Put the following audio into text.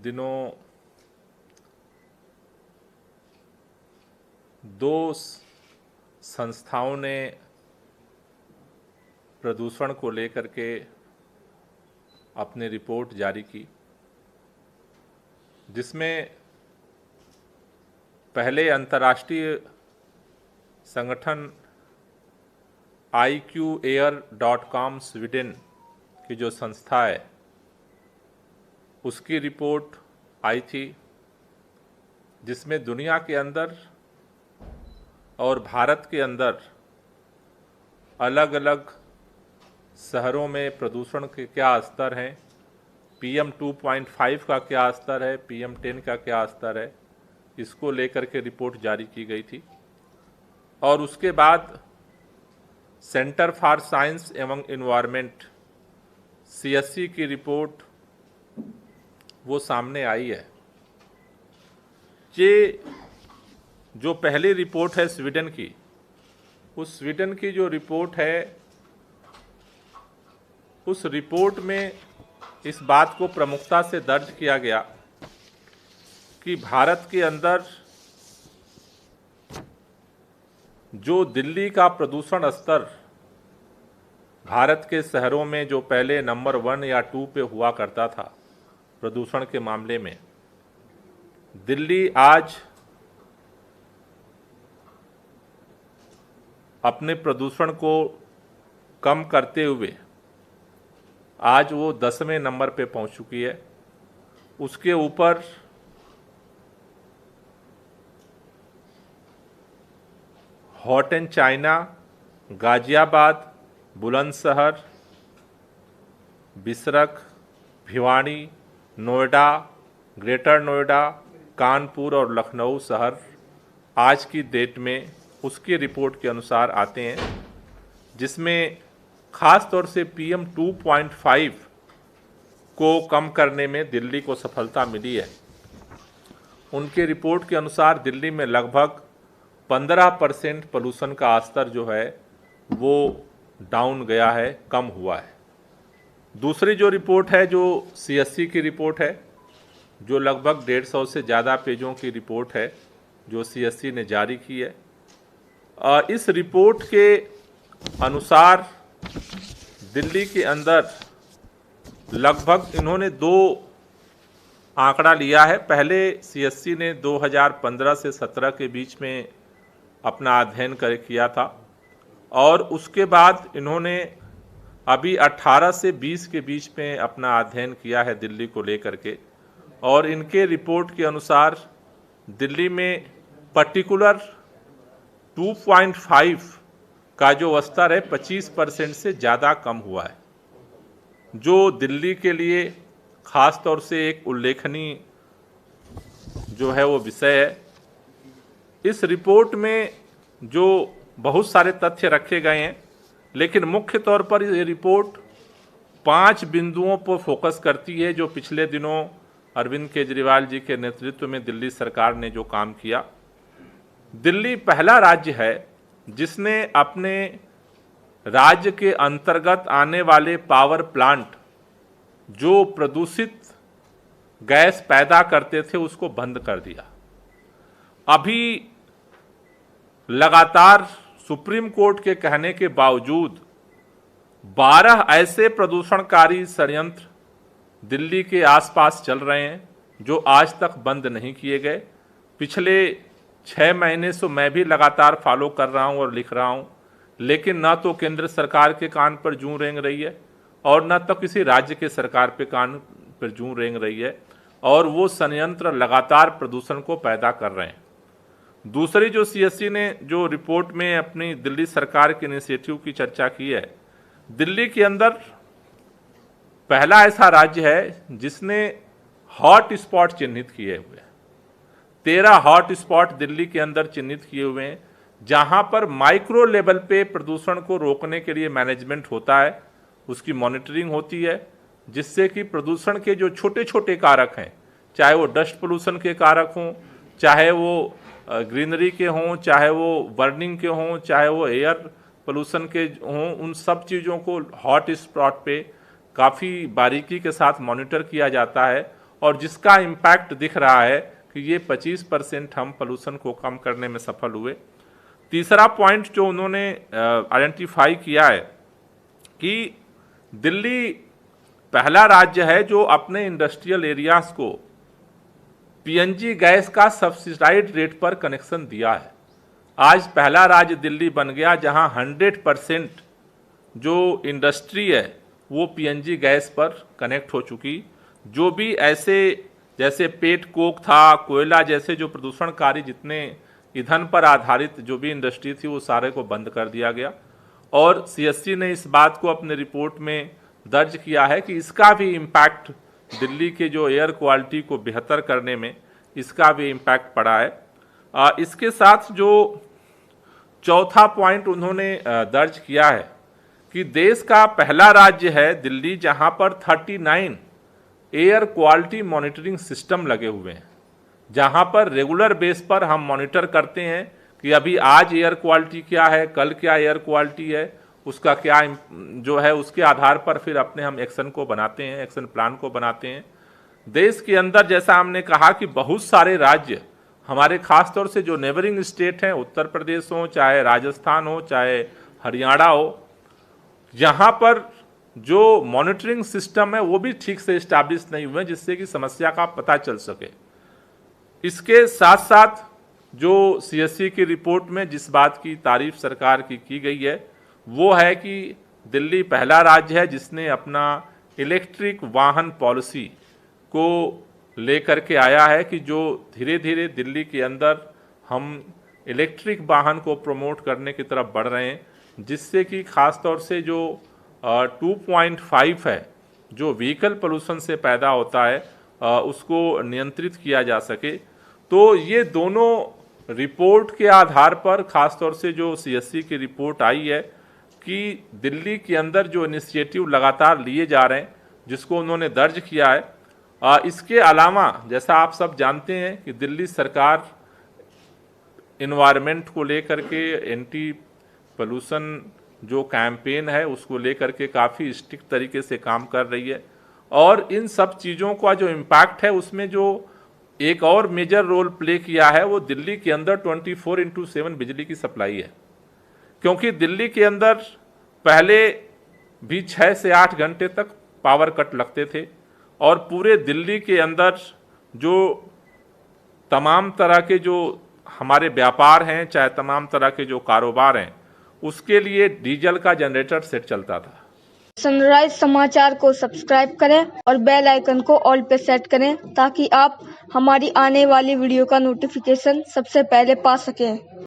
दिनों दो संस्थाओं ने प्रदूषण को लेकर के अपनी रिपोर्ट जारी की, जिसमें पहले अंतर्राष्ट्रीय संगठन IQAir.com स्वीडन की जो संस्था है उसकी रिपोर्ट आई थी, जिसमें दुनिया के अंदर और भारत के अंदर अलग अलग शहरों में प्रदूषण के क्या स्तर हैं, PM 2.5 का क्या स्तर है, PM 10 का क्या स्तर है, इसको लेकर के रिपोर्ट जारी की गई थी। और उसके बाद सेंटर फॉर साइंस एवं एनवायरनमेंट CSE की रिपोर्ट वो सामने आई है। ये जो पहली रिपोर्ट है स्वीडन की, उस स्वीडन की जो रिपोर्ट है, उस रिपोर्ट में इस बात को प्रमुखता से दर्ज किया गया कि भारत के अंदर जो दिल्ली का प्रदूषण स्तर भारत के शहरों में जो पहले नंबर 1 या 2 पे हुआ करता था प्रदूषण के मामले में, दिल्ली आज अपने प्रदूषण को कम करते हुए आज वो 10वें नंबर पे पहुंच चुकी है। उसके ऊपर hot China, Ghaziabad, Bulandshahr, Bisrakh, Bhiwani, Noida, greater Noida, Kanpur और लखनऊ शहर आज की डेट में उसकी रिपोर्ट के अनुसार आते हैं, जिसमें ख़ास तौर से PM 2.5 को कम करने में दिल्ली को सफलता मिली है। उनके रिपोर्ट के अनुसार दिल्ली में लगभग 15% पोल्यूशन का स्तर जो है वो डाउन गया है, कम हुआ है। दूसरी जो रिपोर्ट है जो CSE की रिपोर्ट है, जो लगभग 150 से ज़्यादा पेजों की रिपोर्ट है जो CSE ने जारी की है। इस रिपोर्ट के अनुसार दिल्ली के अंदर लगभग इन्होंने 2 आंकड़ा लिया है। पहले CSE ने 2015 से 17 के बीच में अपना अध्ययन किया था, और उसके बाद इन्होंने अभी 18 से 20 के बीच में अपना अध्ययन किया है दिल्ली को लेकर के। और इनके रिपोर्ट के अनुसार दिल्ली में पर्टिकुलर 2.5 का जो स्तर है 25% से ज़्यादा कम हुआ है, जो दिल्ली के लिए ख़ास तौर से एक उल्लेखनीय जो है वो विषय है। इस रिपोर्ट में जो बहुत सारे तथ्य रखे गए हैं, लेकिन मुख्य तौर पर ये रिपोर्ट 5 बिंदुओं पर फोकस करती है जो पिछले दिनों अरविंद केजरीवाल जी के नेतृत्व में दिल्ली सरकार ने जो काम किया। दिल्ली पहला राज्य है जिसने अपने राज्य के अंतर्गत आने वाले पावर प्लांट जो प्रदूषित गैस पैदा करते थे उसको बंद कर दिया। अभी लगातार सुप्रीम कोर्ट के कहने के बावजूद 12 ऐसे प्रदूषणकारी संयंत्र दिल्ली के आसपास चल रहे हैं जो आज तक बंद नहीं किए गए। पिछले 6 महीने से मैं भी लगातार फॉलो कर रहा हूं और लिख रहा हूं, लेकिन ना तो केंद्र सरकार के कान पर जूं रेंग रही है और न तो किसी राज्य के सरकार पे कान पर जूं रेंग रही है, और वो संयंत्र लगातार प्रदूषण को पैदा कर रहे हैं। दूसरी जो CSE ने जो रिपोर्ट में अपनी दिल्ली सरकार के इनिशिएटिव की चर्चा की है, दिल्ली के अंदर पहला ऐसा राज्य है जिसने हॉट स्पॉट चिन्हित किए हुए हैं। 13 हॉट स्पॉट दिल्ली के अंदर चिन्हित किए हुए हैं, जहां पर माइक्रो लेवल पे प्रदूषण को रोकने के लिए मैनेजमेंट होता है, उसकी मॉनिटरिंग होती है, जिससे कि प्रदूषण के जो छोटे छोटे कारक हैं, चाहे वो डस्ट पोल्यूशन के कारक हों, चाहे वो ग्रीनरी के हों, चाहे वो बर्निंग के हों, चाहे वो एयर पोल्यूशन के हों, उन सब चीज़ों को हॉट स्पॉट पे काफ़ी बारीकी के साथ मॉनिटर किया जाता है और जिसका इम्पैक्ट दिख रहा है कि ये 25% हम पोल्यूशन को कम करने में सफल हुए। तीसरा पॉइंट जो उन्होंने आइडेंटिफाई किया है कि दिल्ली पहला राज्य है जो अपने इंडस्ट्रियल एरियाज को पीएनजी गैस का सब्सिडाइज्ड रेट पर कनेक्शन दिया है। आज पहला राज्य दिल्ली बन गया जहां 100% जो इंडस्ट्री है वो पीएनजी गैस पर कनेक्ट हो चुकी। जो भी ऐसे जैसे पेट कोक था, कोयला जैसे जो प्रदूषणकारी जितने ईंधन पर आधारित जो भी इंडस्ट्री थी वो सारे को बंद कर दिया गया। और सीएससी ने इस बात को अपने रिपोर्ट में दर्ज किया है कि इसका भी इम्पैक्ट दिल्ली के जो एयर क्वालिटी को बेहतर करने में इसका भी इम्पैक्ट पड़ा है। इसके साथ जो चौथा पॉइंट उन्होंने दर्ज किया है कि देश का पहला राज्य है दिल्ली जहां पर 39 एयर क्वालिटी मॉनिटरिंग सिस्टम लगे हुए हैं, जहां पर रेगुलर बेस पर हम मॉनिटर करते हैं कि अभी आज एयर क्वालिटी क्या है, कल क्या एयर क्वालिटी है, उसका क्या जो है उसके आधार पर फिर अपने हम एक्शन को बनाते हैं, एक्शन प्लान को बनाते हैं। देश के अंदर जैसा हमने कहा कि बहुत सारे राज्य हमारे खास तौर से जो नेबरिंग स्टेट हैं, उत्तर प्रदेश हो, चाहे राजस्थान हो, चाहे हरियाणा हो, यहाँ पर जो मॉनिटरिंग सिस्टम है वो भी ठीक से इस्टेब्लिश नहीं हुए जिससे कि समस्या का पता चल सके। इसके साथ साथ जो सीएससी की रिपोर्ट में जिस बात की तारीफ सरकार की गई है वो है कि दिल्ली पहला राज्य है जिसने अपना इलेक्ट्रिक वाहन पॉलिसी को लेकर के आया है कि जो धीरे धीरे दिल्ली के अंदर हम इलेक्ट्रिक वाहन को प्रमोट करने की तरफ बढ़ रहे हैं, जिससे कि खास तौर से जो 2.5 है जो व्हीकल पोल्यूशन से पैदा होता है उसको नियंत्रित किया जा सके। तो ये दोनों रिपोर्ट के आधार पर खास तौर से जो सीएससी की रिपोर्ट आई है कि दिल्ली के अंदर जो इनिशिएटिव लगातार लिए जा रहे हैं जिसको उन्होंने दर्ज किया है। इसके अलावा जैसा आप सब जानते हैं कि दिल्ली सरकार इन्वायरमेंट को लेकर के एंटी पोल्यूशन जो कैंपेन है उसको लेकर के काफ़ी स्ट्रिक्ट तरीके से काम कर रही है। और इन सब चीज़ों का जो इम्पैक्ट है उसमें जो एक और मेजर रोल प्ले किया है वो दिल्ली के अंदर 24/7 बिजली की सप्लाई है, क्योंकि दिल्ली के अंदर पहले भी 6 से 8 घंटे तक पावर कट लगते थे और पूरे दिल्ली के अंदर जो तमाम तरह के जो हमारे व्यापार हैं, चाहे तमाम तरह के जो कारोबार हैं, उसके लिए डीजल का जनरेटर सेट चलता था। सनराइज समाचार को सब्सक्राइब करें और बेल आइकन को ऑल पे सेट करें ताकि आप हमारी आने वाली वीडियो का नोटिफिकेशन सबसे पहले पा सकें।